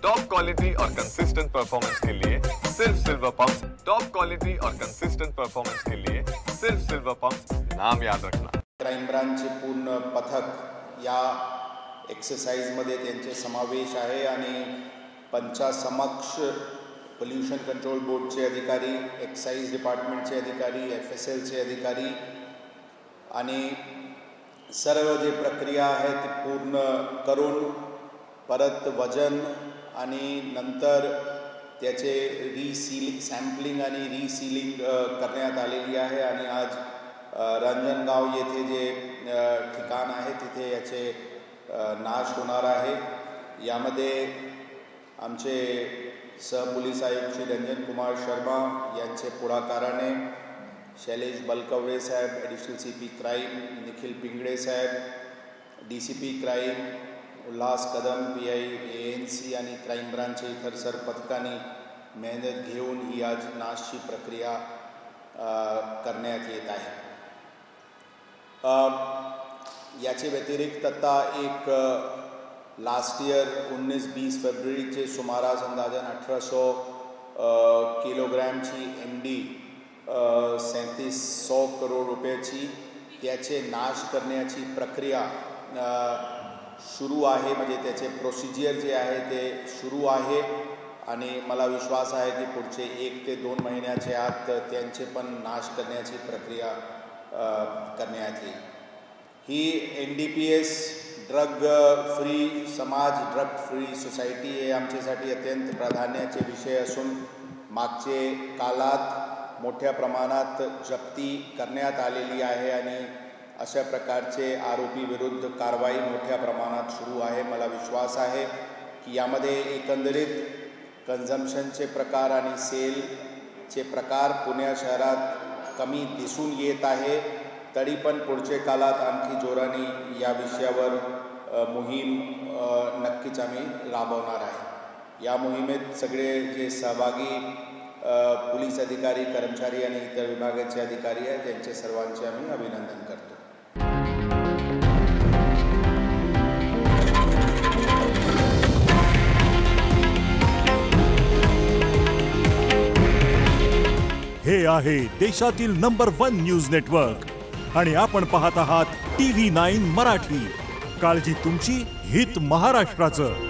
Top quality और consistent performance के लिए सिर्फ सिल्वर पंप्स। टॉप क्वालिटी और कंसिस्टेंट परफॉर्मेंस के लिए सिर्फ सिल्वर पंप्स, नाम याद रखना। क्राइम ब्रांचचे पूर्ण पथक या एक्सरसाइजमध्ये त्यांचे समावेश आहे आणि पंचासमक्ष पोल्यूशन कंट्रोल बोर्डचे अधिकारी, एक्साइज डिपार्टमेंटचे अधिकारी, FSLचे अधिकारी आणि सर्व जे प्रक्रिया आहे ती पूर्ण करून परत वजन आणि नंतर त्याचे रिसीलिंग, सॅम्पलिंग आणि रिसीलिंग करण्यात आलेली आहे आणि आज रंजनगाव येथे जे ठिकाण आहे तिथे याचे नाश होणार आहे। यामध्ये आमचे सहपोलीस आयुक्त श्री रंजन कुमार शर्मा यांचे पुढाकाराने शैलेश बलकवडे साहेब, additional CP crime Nikhil Pingale साहेब, DCP crime Ulhas Kadam, PI ANC आणि क्राईम ब्रांचचे इतर सर्व पथकांनी मेहनत घेऊन ही आज नाशची प्रक्रिया करण्यात येत आहे। याचे व्यतिरिक्त आता एक लास्ट ईयर 19-20 फरवरीचे सुमारास अंदाजन 1800 किलोग्रॅमची MD 3700 करोड रुपयाची त्याचे नाश करण्याची प्रक्रिया सुरू आहे। म्हणजे त्याचे प्रोसिजर जे आहे ते सुरू आहे आणि मला विश्वास आहे की पुढचे 1 ते 2 महिन्याच्या आत त्यांचे पण नाश करण्याची प्रक्रिया करण्यात येईल। ही NDPS ड्रग फ्री समाज, ड्रग फ्री सोसायटी हे आमच्यासाठी अत्यंत प्राधान्याचे विषय असून मागचे काळात मोठ्या प्रमाणात जप्ती करण्यात आलेली आहे आणि अशा प्रकारचे आरोपी विरुद्ध कारवाई मोठ्या प्रमाणात सुरू आहे। मला विश्वास आहे की यामध्ये एकंदरीत कन्झम्पशनचे प्रकार आणि सेलचे प्रकार पुणे शहरात कमी दिसून येत आहे, तरी पण पुढच्या काळात आणखी जोराने या विषयावर मोहीम नक्कीच आम्ही राबवणार आहे। या मोहिमेत सगळे जे सहभागी पोलीस अधिकारी, कर्मचारी आणि इतर विभागाचे अधिकारी आहेत त्यांचे सर्वांचे आम्ही अभिनंदन करतो। हे आहे देशातील नंबर 1 न्यूज नेटवर्क आणि आपण पाहत आहात TV9 मराठी। काळजी तुमची, हित महाराष्ट्राचं।